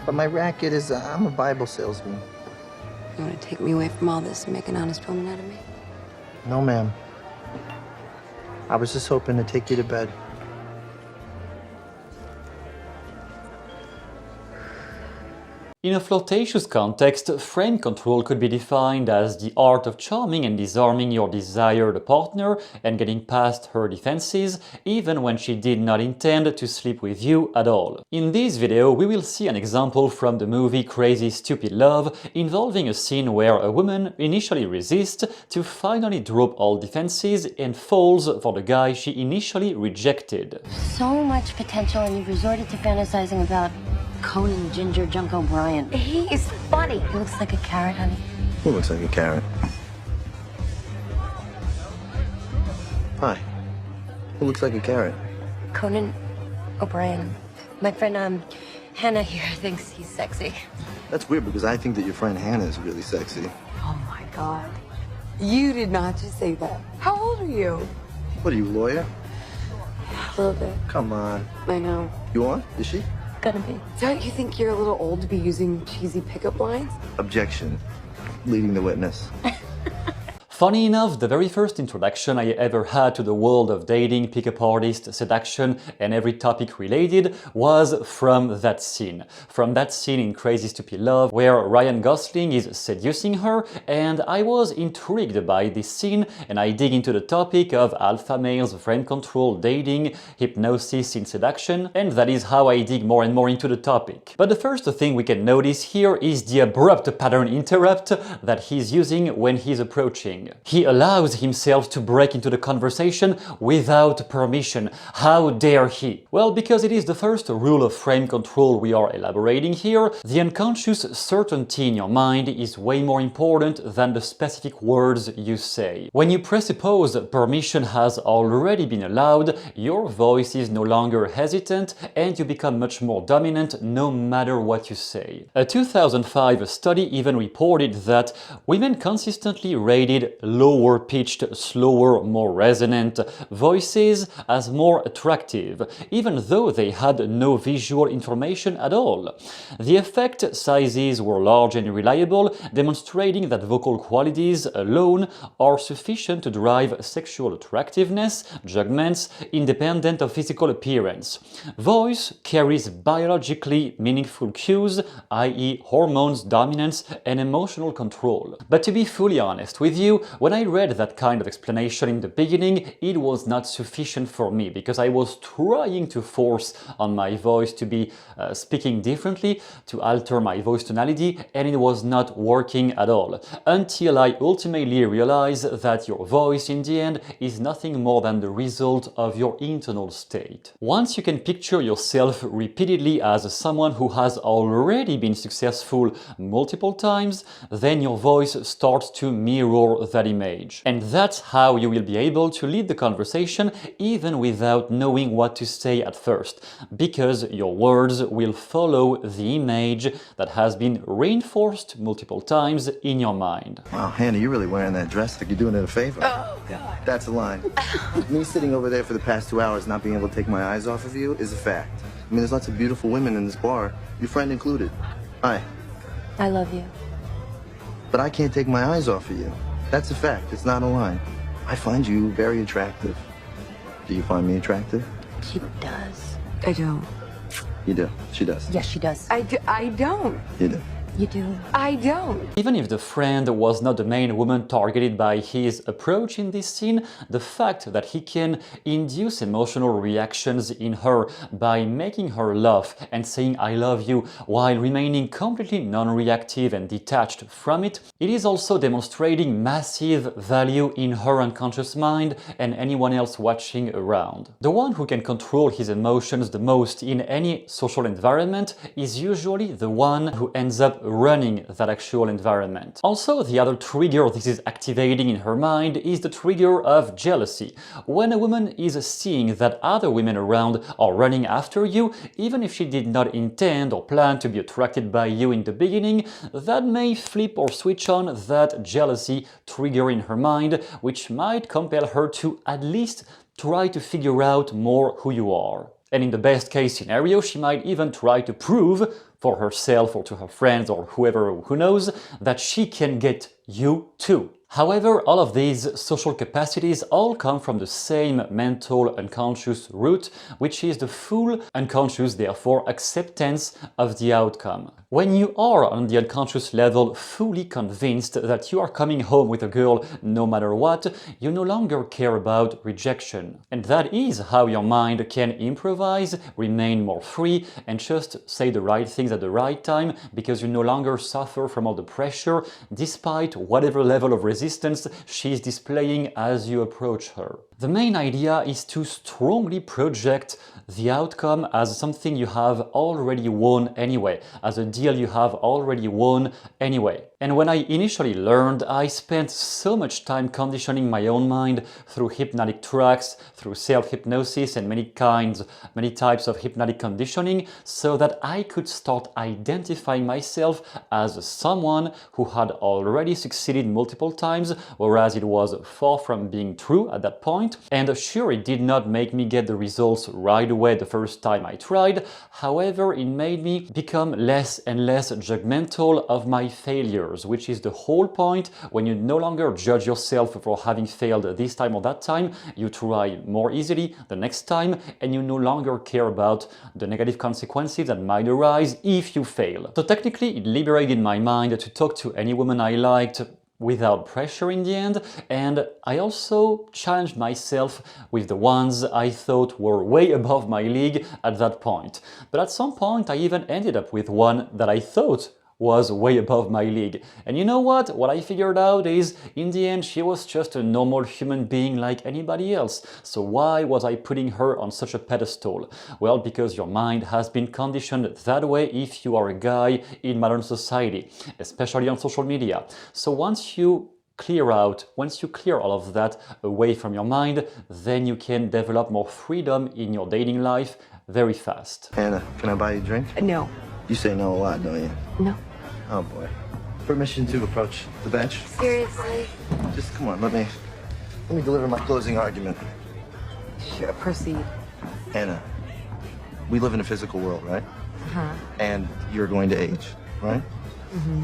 But my racket is, I'm a Bible salesman. You want to take me away from all this and make an honest woman out of me? No, ma'am. I was just hoping to take you to bed. In a flirtatious context, frame control could be defined as the art of charming and disarming your desired partner and getting past her defenses, even when she did not intend to sleep with you at all. In this video, we will see an example from the movie Crazy Stupid Love, involving a scene where a woman initially resists to finally drop all defenses and falls for the guy she initially rejected. So much potential, and you've resorted to fantasizing about Conan Ginger Junk O'Brien. He is funny. He looks like a carrot, honey. Who looks like a carrot? Hi. Who looks like a carrot? Conan O'Brien. My friend, Hannah here thinks he's sexy. That's weird because I think that your friend Hannah is really sexy. Oh my God. You did not just say that. How old are you? What are you, a lawyer? A little bit. Come on. I know. You on? Is she? Gonna be. Don't you think you're a little old to be using cheesy pickup lines? Objection. Leading the witness. Funny enough, the very first introduction I ever had to the world of dating, pickup artist, seduction, and every topic related was from that scene. From that scene in Crazy Stupid Love, where Ryan Gosling is seducing her, and I was intrigued by this scene, and I dig into the topic of alpha males, frame control, dating, hypnosis in seduction, and that is how I dig more and more into the topic. But the first thing we can notice here is the abrupt pattern interrupt that he's using when he's approaching. He allows himself to break into the conversation without permission. How dare he? Well, because it is the first rule of frame control we are elaborating here. The unconscious certainty in your mind is way more important than the specific words you say. When you presuppose permission has already been allowed, your voice is no longer hesitant and you become much more dominant no matter what you say. A 2005 study even reported that women consistently rated lower-pitched, slower, more resonant voices as more attractive, even though they had no visual information at all. The effect sizes were large and reliable, demonstrating that vocal qualities alone are sufficient to drive sexual attractiveness, judgments, independent of physical appearance. Voice carries biologically meaningful cues, i.e. hormones, dominance, and emotional control. But to be fully honest with you, when I read that kind of explanation in the beginning, it was not sufficient for me, because I was trying to force on my voice to be speaking differently, to alter my voice tonality, and it was not working at all. Until I ultimately realized that your voice in the end is nothing more than the result of your internal state. Once you can picture yourself repeatedly as someone who has already been successful multiple times, then your voice starts to mirror that image. And that's how you will be able to lead the conversation even without knowing what to say at first, because your words will follow the image that has been reinforced multiple times in your mind. Wow, Hannah, you're really wearing that dress like you're doing it a favor. Oh, God. That's a line. Me sitting over there for the past 2 hours not being able to take my eyes off of you is a fact. I mean, there's lots of beautiful women in this bar, your friend included. Hi. I love you. But I can't take my eyes off of you. That's a fact. It's not a line. I find you very attractive. Do you find me attractive? She does. I don't. You do. She does. Yes, she does. I don't. You do. You do. I don't. Even if the friend was not the main woman targeted by his approach in this scene, the fact that he can induce emotional reactions in her by making her laugh and saying "I love you" while remaining completely non-reactive and detached from it, it is also demonstrating massive value in her unconscious mind and anyone else watching around. The one who can control his emotions the most in any social environment is usually the one who ends up running that actual environment. Also, the other trigger this is activating in her mind is the trigger of jealousy. When a woman is seeing that other women around are running after you, even if she did not intend or plan to be attracted by you in the beginning, that may flip or switch on that jealousy trigger in her mind, which might compel her to at least try to figure out more who you are. And in the best case scenario, she might even try to prove for herself or to her friends or whoever who knows that she can get you too. However, all of these social capacities all come from the same mental unconscious root, which is the full unconscious, therefore, acceptance of the outcome. When you are on the unconscious level fully convinced that you are coming home with a girl no matter what, you no longer care about rejection. And that is how your mind can improvise, remain more free, and just say the right things at the right time, because you no longer suffer from all the pressure, despite whatever level of resistance she's displaying as you approach her. The main idea is to strongly project the outcome as something you have already won anyway, as a deal you have already won anyway. And when I initially learned, I spent so much time conditioning my own mind through hypnotic tracks, through self-hypnosis and many types of hypnotic conditioning, so that I could start identifying myself as someone who had already succeeded multiple times, whereas it was far from being true at that point. And sure, it did not make me get the results right away the first time I tried. However, it made me become less and less judgmental of my failures, which is the whole point. When you no longer judge yourself for having failed this time or that time, you try more easily the next time, and you no longer care about the negative consequences that might arise if you fail. So technically, it liberated my mind to talk to any woman I liked without pressure in the end, and I also challenged myself with the ones I thought were way above my league at that point. But at some point I even ended up with one that I thought was way above my league. And you know what? What I figured out is, in the end, she was just a normal human being like anybody else. So why was I putting her on such a pedestal? Well, because your mind has been conditioned that way if you are a guy in modern society, especially on social media. So once you clear all of that away from your mind, then you can develop more freedom in your dating life very fast. Hannah, can I buy you a drink? No. You say no a lot, don't you? No. Oh boy. Permission to approach the bench? Seriously? Just come on, let me deliver my closing argument. Sure, proceed. Hannah, we live in a physical world, right? Uh-huh. And you're going to age, right? Mm-hmm.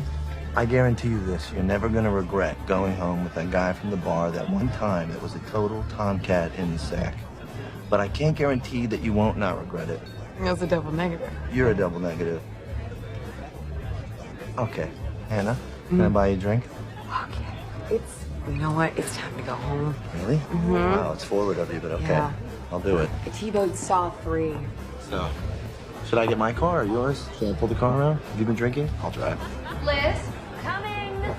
I guarantee you this, you're never gonna regret going home with that guy from the bar that one time that was a total tomcat in the sack. But I can't guarantee that you won't not regret it. That's a double negative. You're a double negative. Okay, Hannah, can I buy you a drink? Okay. You know what? It's time to go home. Really? Wow, it's forward of you, but okay. Yeah. I'll do it. The T-boat saw 3. So, should I get my car or yours? Should I pull the car around? Have you been drinking? I'll drive. Liz, coming.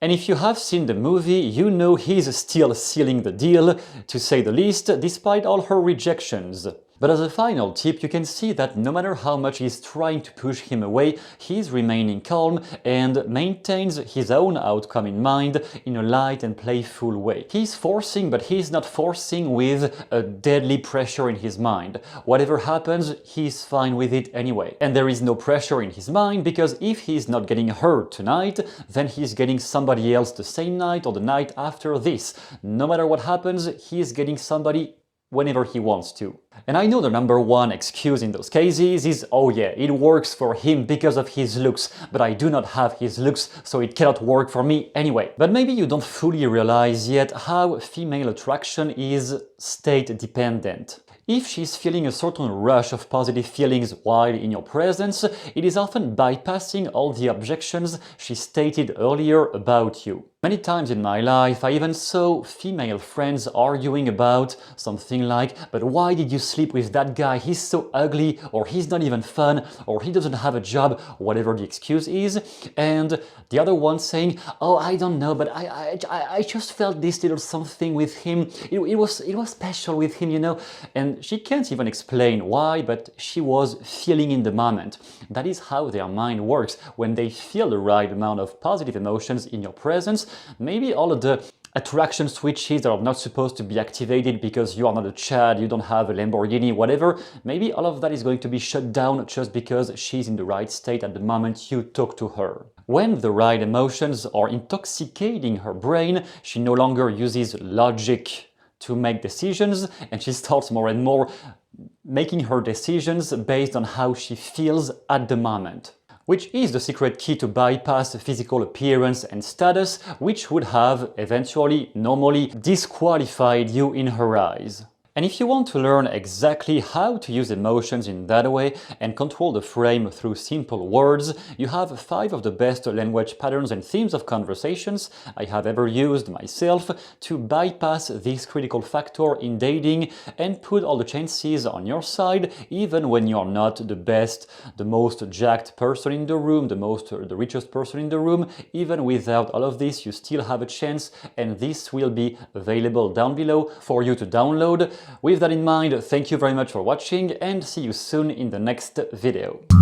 And if you have seen the movie, you know he's still sealing the deal, to say the least, despite all her rejections. But as a final tip, you can see that no matter how much he's trying to push him away, he's remaining calm and maintains his own outcome in mind in a light and playful way. He's forcing, but he's not forcing with a deadly pressure in his mind. Whatever happens, he's fine with it anyway. And there is no pressure in his mind, because if he's not getting her tonight, then he's getting somebody else the same night or the night after this. No matter what happens, he's getting somebody whenever he wants to. And I know the number one excuse in those cases is, oh yeah, it works for him because of his looks, but I do not have his looks, so it cannot work for me anyway. But maybe you don't fully realize yet how female attraction is state dependent. If she's feeling a certain rush of positive feelings while in your presence, it is often bypassing all the objections she stated earlier about you. Many times in my life, I even saw female friends arguing about something like, but why did you sleep with that guy? He's so ugly, or he's not even fun, or he doesn't have a job, whatever the excuse is. And the other one saying, oh, I don't know, but I just felt this little something with him. It was special with him, you know. And she can't even explain why, but she was feeling in the moment. That is how their mind works. When they feel the right amount of positive emotions in your presence, maybe all of the attraction switches that are not supposed to be activated because you are not a Chad, you don't have a Lamborghini, whatever. Maybe all of that is going to be shut down just because she's in the right state at the moment you talk to her. When the right emotions are intoxicating her brain, she no longer uses logic to make decisions, and she starts more and more making her decisions based on how she feels at the moment. Which is the secret key to bypass physical appearance and status, which would have eventually, normally, disqualified you in her eyes. And if you want to learn exactly how to use emotions in that way and control the frame through simple words, you have 5 of the best language patterns and themes of conversations I have ever used myself to bypass this critical factor in dating and put all the chances on your side, even when you're not the best, the most jacked person in the room, the richest person in the room. Even without all of this, you still have a chance, and this will be available down below for you to download. With that in mind, thank you very much for watching and see you soon in the next video.